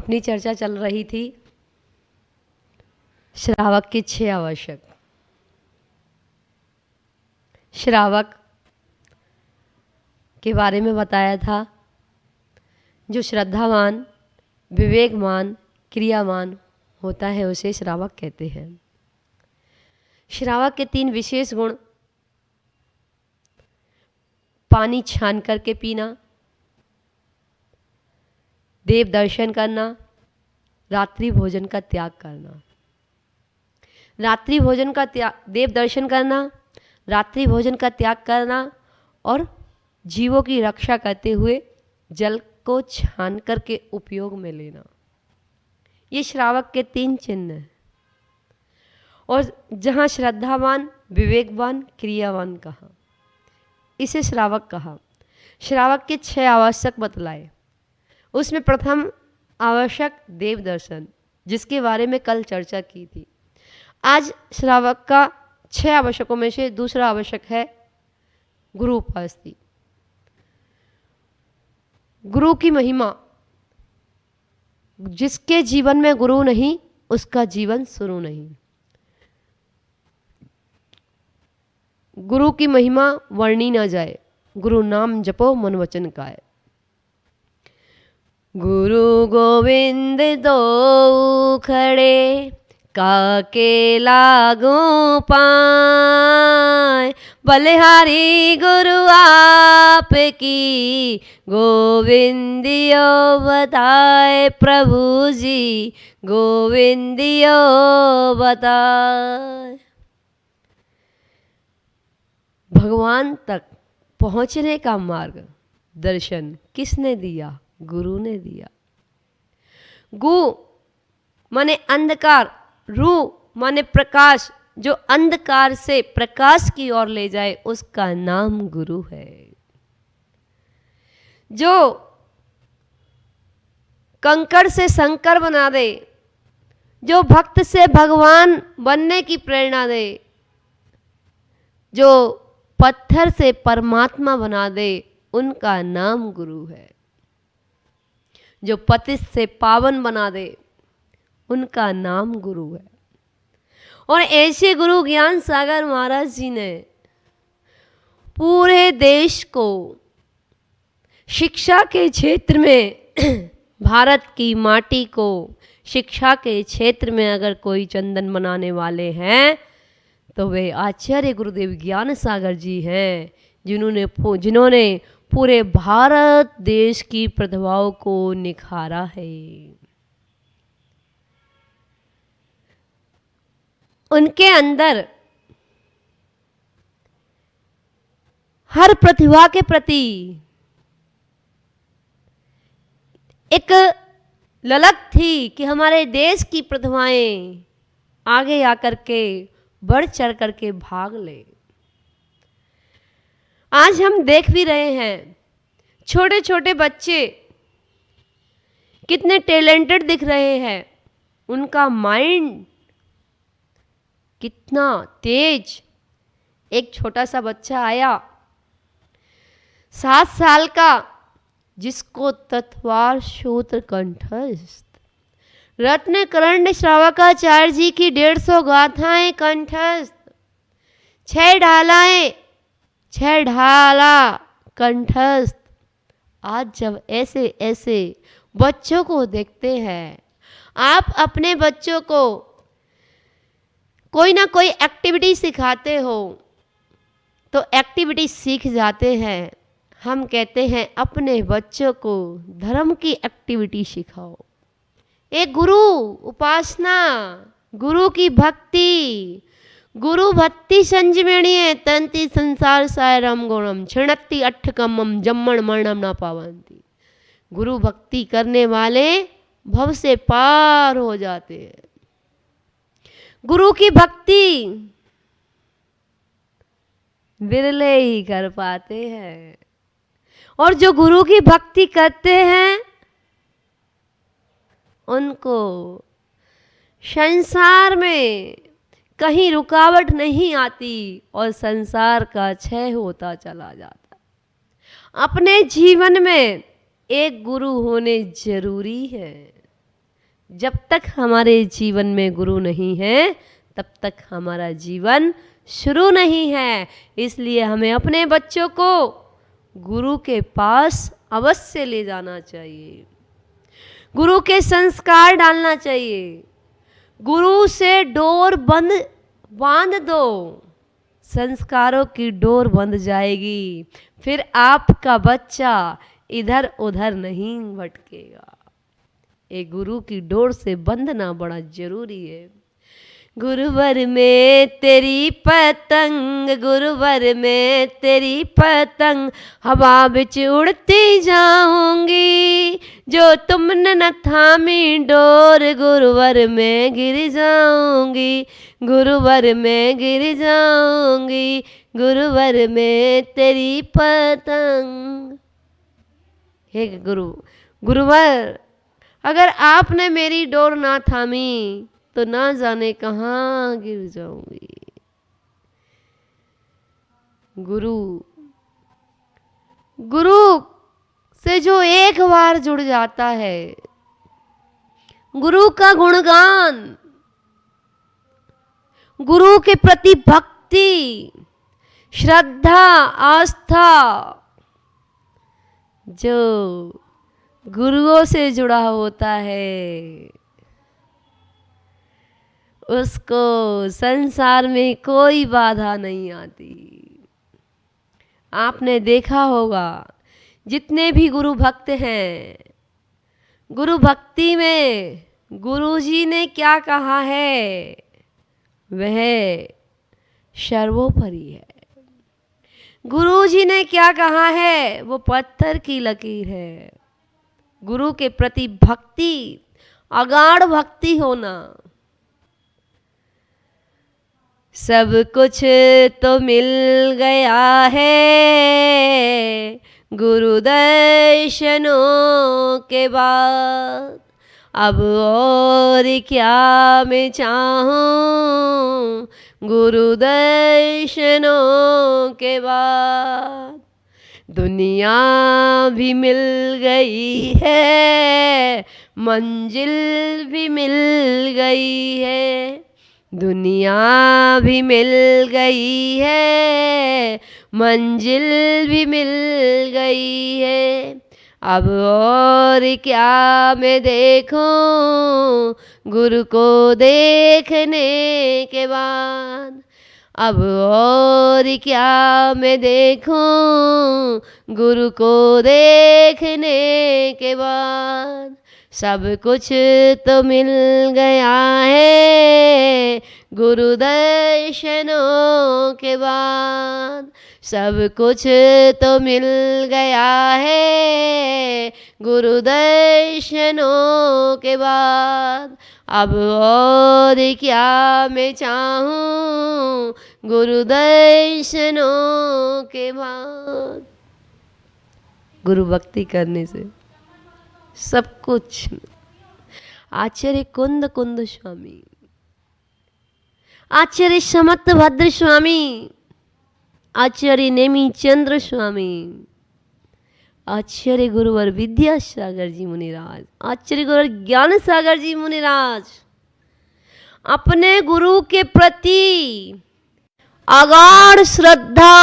अपनी चर्चा चल रही थी श्रावक के 6 आवश्यक। श्रावक के बारे में बताया था, जो श्रद्धावान, विवेकवान, क्रियावान होता है उसे श्रावक कहते हैं। श्रावक के 3 विशेष गुण: पानी छान करके पीना, देव दर्शन करना, रात्रि भोजन का त्याग करना। रात्रि भोजन का त्याग, देव दर्शन करना, रात्रि भोजन का त्याग करना और जीवों की रक्षा करते हुए जल को छान करके उपयोग में लेना। ये श्रावक के 3 चिन्ह हैं। और जहाँ श्रद्धावान, विवेकवान, क्रियावान कहा, इसे श्रावक कहा। श्रावक के 6 आवश्यक बतलाए। उसमें प्रथम आवश्यक देव दर्शन, जिसके बारे में कल चर्चा की थी। आज श्रावक का 6 आवश्यकों में से दूसरा आवश्यक है गुरु उपस्थिति। गुरु की महिमा, जिसके जीवन में गुरु नहीं उसका जीवन शुरू नहीं। गुरु की महिमा वर्णी न जाए, गुरु नाम जपो मन वचन काए। गुरु गोविंद दो खड़े, काके लागो पाए। बलिहारी गुरु आप की, गोविंदियो बताए। प्रभु जी गोविंदियो बताए। भगवान तक पहुंचने का मार्ग, दर्शन किसने दिया? गुरु ने दिया। गु माने अंधकार, रू माने प्रकाश, जो अंधकार से प्रकाश की ओर ले जाए उसका नाम गुरु है। जो कंकड़ से शंकर बना दे, जो भक्त से भगवान बनने की प्रेरणा दे, जो पत्थर से परमात्मा बना दे, उनका नाम गुरु है। जो पतित से पावन बना दे, उनका नाम गुरु है। और ऐसे गुरु ज्ञान सागर महाराज जी ने पूरे देश को शिक्षा के क्षेत्र में भारत की माटी को शिक्षा के क्षेत्र में अगर कोई चंदन बनाने वाले हैं तो वे आचार्य गुरुदेव ज्ञान सागर जी हैं, जिन्होंने पूरे भारत देश की प्रतिभाओं को निखारा है। उनके अंदर हर प्रतिभा के प्रति एक ललक थी कि हमारे देश की प्रतिभाएं आगे आकर के बढ़ चढ़ करके भाग ले। आज हम देख भी रहे हैं, छोटे छोटे बच्चे कितने टैलेंटेड दिख रहे हैं। उनका माइंड कितना तेज। एक छोटा सा बच्चा आया 7 साल का, जिसको तत्वार सूत्र कंठस्थ, रत्न करंड श्रावकाचार्य जी की 150 गाथाएं कंठस्थ, 6 ढालाएं, 6 ढाला कंठस्थ। आज जब ऐसे ऐसे बच्चों को देखते हैं, आप अपने बच्चों को कोई ना कोई एक्टिविटी सिखाते हो तो एक्टिविटी सीख जाते हैं। हम कहते हैं अपने बच्चों को धर्म की एक्टिविटी सिखाओ। एक गुरु उपासना, गुरु की भक्ति, गुरु भक्ति संजीवनीय तंति संसार सायरम गुणम क्षणति अट्ठकमम जम्मण मरणम न पावंती। गुरु भक्ति करने वाले भव से पार हो जाते हैं। गुरु की भक्ति बिरले ही कर पाते हैं। और जो गुरु की भक्ति करते हैं उनको संसार में कहीं रुकावट नहीं आती और संसार का क्षय होता चला जाता। अपने जीवन में एक गुरु होने जरूरी है। जब तक हमारे जीवन में गुरु नहीं है तब तक हमारा जीवन शुरू नहीं है। इसलिए हमें अपने बच्चों को गुरु के पास अवश्य ले जाना चाहिए, गुरु के संस्कार डालना चाहिए। गुरु से डोर बांध दो, संस्कारों की डोर बंध जाएगी, फिर आपका बच्चा इधर उधर नहीं भटकेगा। एक गुरु की डोर से बंधना बड़ा जरूरी है। गुरुवर में तेरी पतंग, गुरुवर में तेरी पतंग, हवा बिच उड़ती जाऊंगी, जो तुमने न थामी डोर, गुरुवर में गिर जाऊंगी, गुरुवर में गिर जाऊंगी, गुरुवर में तेरी पतंग। हे गुरुवर, अगर आपने मेरी डोर ना थामी तो ना जाने कहाँ गिर जाऊंगी। गुरु से जो एक बार जुड़ जाता है, गुरु का गुणगान, गुरु के प्रति भक्ति, श्रद्धा, आस्था, जो गुरुओं से जुड़ा होता है उसको संसार में कोई बाधा नहीं आती। आपने देखा होगा जितने भी गुरु भक्त हैं, गुरु भक्ति में गुरुजी ने क्या कहा है वह सर्वोपरि है। गुरुजी ने क्या कहा है वो पत्थर की लकीर है। गुरु के प्रति भक्ति, अगाढ़ भक्ति होना। सब कुछ तो मिल गया है गुरु दर्शनों के बाद, अब और क्या मैं चाहूं गुरु दर्शनों के बाद। दुनिया भी मिल गई है, मंजिल भी मिल गई है, दुनिया भी मिल गई है, मंजिल भी मिल गई है, अब और क्या मैं देखूं गुरु को देखने के बाद। अब और क्या मैं देखूं गुरु को देखने के बाद। सब कुछ तो मिल गया है गुरु दर्शनों के बाद, सब कुछ तो मिल गया है गुरु दर्शनों के बाद। अब और क्या मैं चाहूं गुरु दर्शनों के बाद। गुरु भक्ति करने से सब कुछ। आचार्य कुंद स्वामी, आचार्य समर्थ भद्र स्वामी, आचार्य नेमी चंद्र स्वामी, आचार्य गुरुवर विद्यासागर जी मुनिराज, आचार्य गुरुवर ज्ञान सागर जी मुनिराज अपने गुरु के प्रति अगाढ़ श्रद्धा,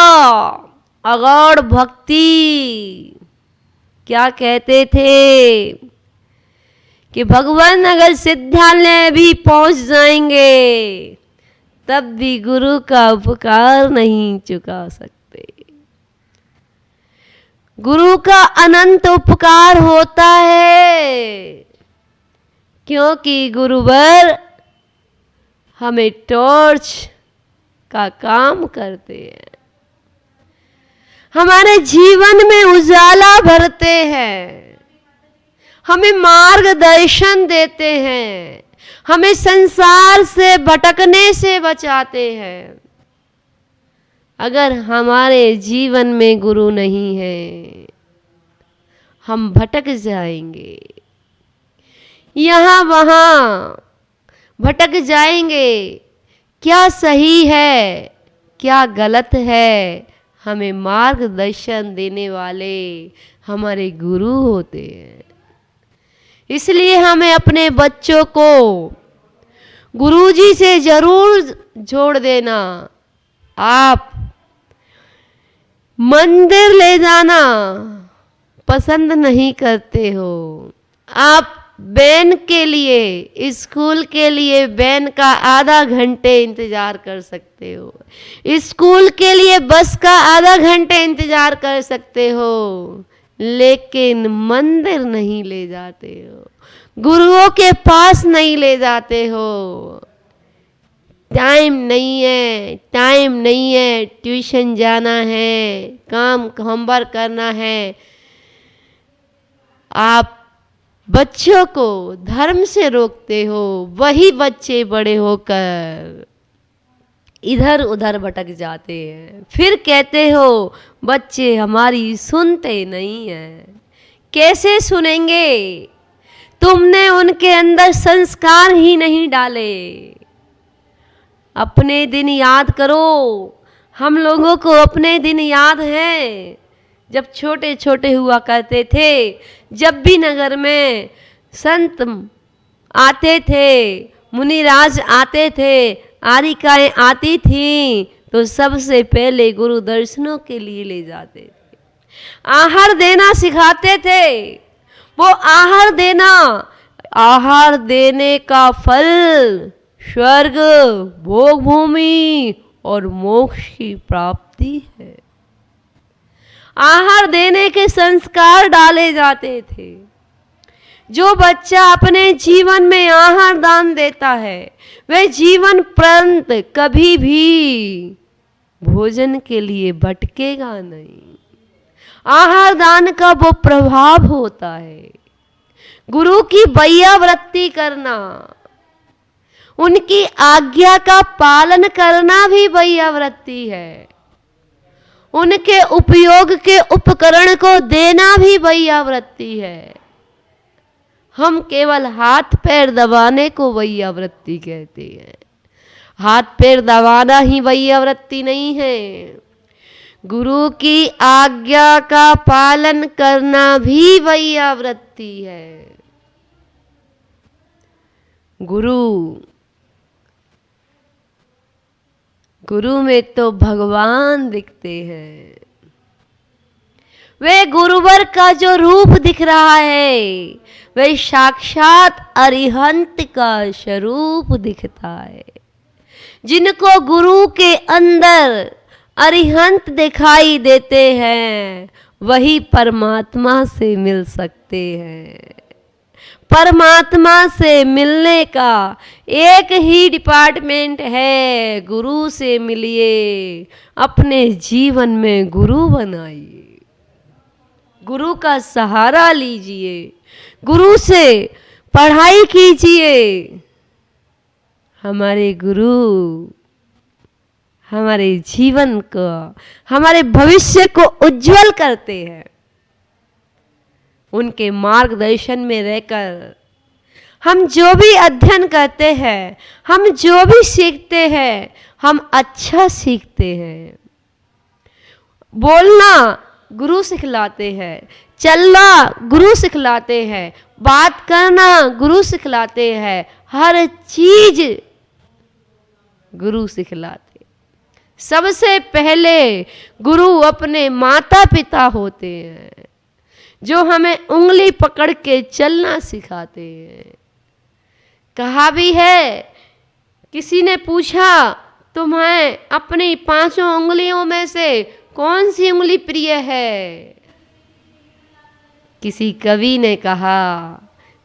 अगाढ़ भक्ति, क्या कहते थे कि भगवान अगर सिद्धालय भी पहुंच जाएंगे तब भी गुरु का उपकार नहीं चुका सकते। गुरु का अनंत उपकार होता है, क्योंकि गुरुवर हमें टॉर्च का काम करते हैं, हमारे जीवन में उजाला भरते हैं, हमें मार्गदर्शन देते हैं, हमें संसार से भटकने से बचाते हैं। अगर हमारे जीवन में गुरु नहीं है हम भटक जाएंगे, यहाँ वहाँ भटक जाएंगे। क्या सही है क्या गलत है, हमें मार्गदर्शन देने वाले हमारे गुरु होते हैं। इसलिए हमें अपने बच्चों को गुरुजी से जरूर जोड़ देना। आप मंदिर ले जाना पसंद नहीं करते हो, आप वैन के लिए, स्कूल के लिए वैन का आधा घंटे इंतजार कर सकते हो, स्कूल के लिए बस का आधा घंटे इंतजार कर सकते हो, लेकिन मंदिर नहीं ले जाते हो, गुरुओं के पास नहीं ले जाते हो। टाइम नहीं है, टाइम नहीं है, ट्यूशन जाना है, काम होमवर्क करना है। आप बच्चों को धर्म से रोकते हो, वही बच्चे बड़े होकर इधर उधर भटक जाते हैं। फिर कहते हो बच्चे हमारी सुनते नहीं हैं। कैसे सुनेंगे? तुमने उनके अंदर संस्कार ही नहीं डाले। अपने दिन याद करो। हम लोगों को अपने दिन याद हैं, जब छोटे छोटे हुआ करते थे, जब भी नगर में संत आते थे, मुनिराज आते थे, आरिकाएं आती थीं, तो सबसे पहले गुरु दर्शनों के लिए ले जाते थे। आहार देना सिखाते थे। वो आहार देना, आहार देने का फल स्वर्ग, भोग भूमि और मोक्ष की प्राप्ति है। आहार देने के संस्कार डाले जाते थे। जो बच्चा अपने जीवन में आहार दान देता है, वह जीवन पर्यंत कभी भी भोजन के लिए भटकेगा नहीं। आहार दान का वो प्रभाव होता है। गुरु की बैयावृत्ति करना, उनकी आज्ञा का पालन करना भी बैयावृत्ति है। उनके उपयोग के उपकरण को देना भी बैयावृत्ति है। हम केवल हाथ पैर दबाने को बैयावृत्ति कहते हैं। हाथ पैर दबाना ही बैयावृत्ति नहीं है। गुरु की आज्ञा का पालन करना भी बैयावृत्ति है। गुरु में तो भगवान दिखते हैं। वे गुरुवर का जो रूप दिख रहा है, वह साक्षात अरिहंत का स्वरूप दिखता है। जिनको गुरु के अंदर अरिहंत दिखाई देते हैं, वही परमात्मा से मिल सकते हैं। परमात्मा से मिलने का एक ही डिपार्टमेंट है, गुरु से मिलिए, अपने जीवन में गुरु बनाइए, गुरु का सहारा लीजिए, गुरु से पढ़ाई कीजिए। हमारे गुरु हमारे जीवन को, हमारे भविष्य को उज्जवल करते हैं। उनके मार्गदर्शन में रहकर हम जो भी अध्ययन करते हैं, हम जो भी सीखते हैं, हम अच्छा सीखते हैं। बोलना गुरु सिखलाते हैं, चलना गुरु सिखलाते हैं, बात करना गुरु सिखलाते हैं, हर चीज गुरु सिखलाते। सबसे पहले गुरु अपने माता पिता होते हैं, जो हमें उंगली पकड़ के चलना सिखाते हैं। कहा भी है, किसी ने पूछा तुम्हें अपनी 5 उंगलियों में से कौन सी उंगली प्रिय है? किसी कवि ने कहा,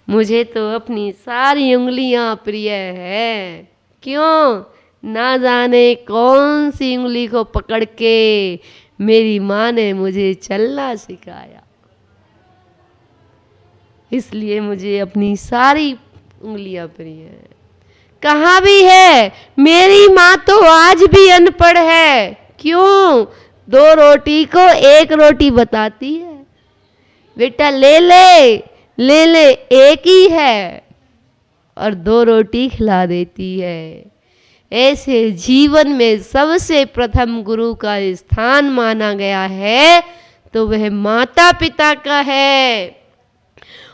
मुझे तो अपनी सारी उंगलियां प्रिय है। क्यों? ना जाने कौन सी उंगली को पकड़ के मेरी माँ ने मुझे चलना सिखाया, इसलिए मुझे अपनी सारी उंगलियां प्रिय है। कहा भी है, मेरी माँ तो आज भी अनपढ़ है। क्यों? 2 रोटी को 1 रोटी बताती है। बेटा ले ले एक ही है, और 2 रोटी खिला देती है। ऐसे जीवन में सबसे प्रथम गुरु का स्थान माना गया है, तो वह माता पिता का है।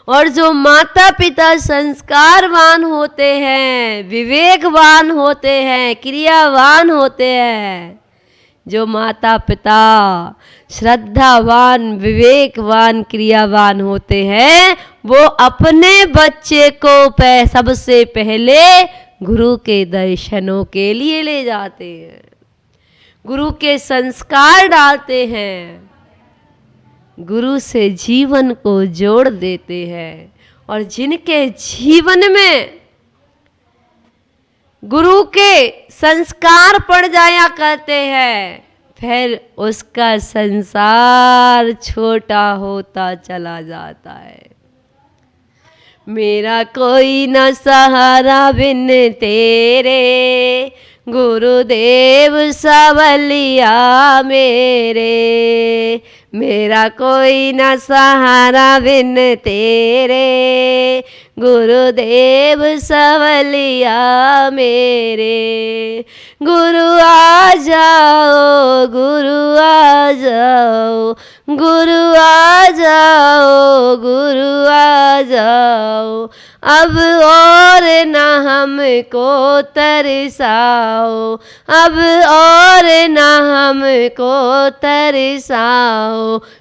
और जो माता पिता संस्कारवान होते हैं, विवेकवान होते हैं, क्रियावान होते हैं, जो माता पिता श्रद्धावान, विवेकवान, क्रियावान होते हैं, वो अपने बच्चे को सबसे पहले गुरु के दर्शनों के लिए ले जाते हैं, गुरु के संस्कार डालते हैं, गुरु से जीवन को जोड़ देते हैं। और जिनके जीवन में गुरु के संस्कार पड़ जाया करते हैं, फिर उसका संसार छोटा होता चला जाता है। मेरा कोई न सहारा बिन तेरे, गुरुदेव सवलिया मेरे। मेरा कोई न सहारा बिन तेरे, गुरुदेव सवलिया मेरे। गुरु आ जाओ, गुरु आ जाओ, गुरु आ जाओ, गुरु आ जाओ, अब और न हमको तरसाओ, अब और न हमको तरसाओ।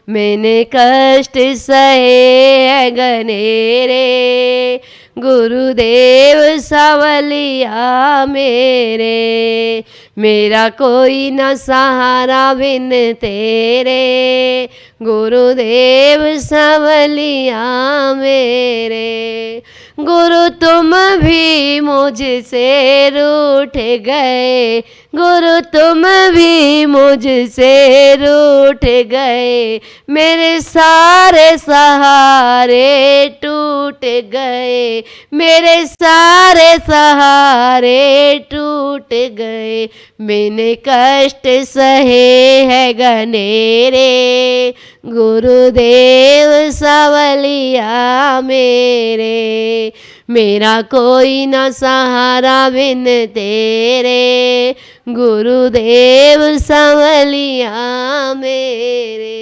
मैंने कष्ट सहे है घनेरे, गुरुदेव सवलिया मेरे। मेरा कोई न सहारा बिन तेरे, गुरुदेव सवलिया मेरे। गुरु तुम भी मुझसे रूठ गए, गुरु तुम भी मुझसे रूठ गए। मेरे सारे सहारे टूट गए, मेरे सारे सहारे टूट गए। मैंने कष्ट सहे है घनेरे, गुरुदेव सवलिया मेरे। मेरा कोई न सहारा बिन तेरे, गुरुदेव सवलिया मेरे।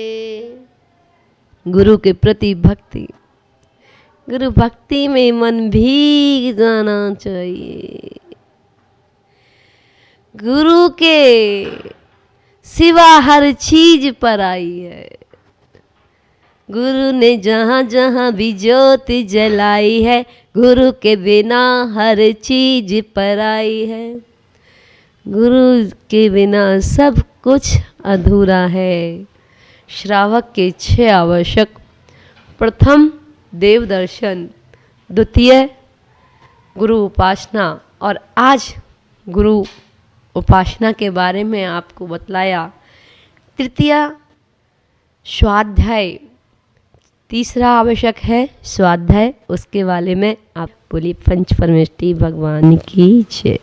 गुरु के प्रति भक्ति, गुरु भक्ति में मन भीग जाना चाहिए। गुरु के सिवा हर चीज पराई है। गुरु ने जहाँ जहाँ भी ज्योति जलाई है, गुरु के बिना हर चीज पराई है। गुरु के बिना सब कुछ अधूरा है। श्रावक के 6 आवश्यक: प्रथम देव दर्शन, द्वितीय गुरु उपासना, और आज गुरु उपासना के बारे में आपको बतलाया। तृतीय स्वाध्याय, तीसरा आवश्यक है स्वाध्याय, उसके बारे में आप बोलिए। पंच परमेष्टि भगवान की जय।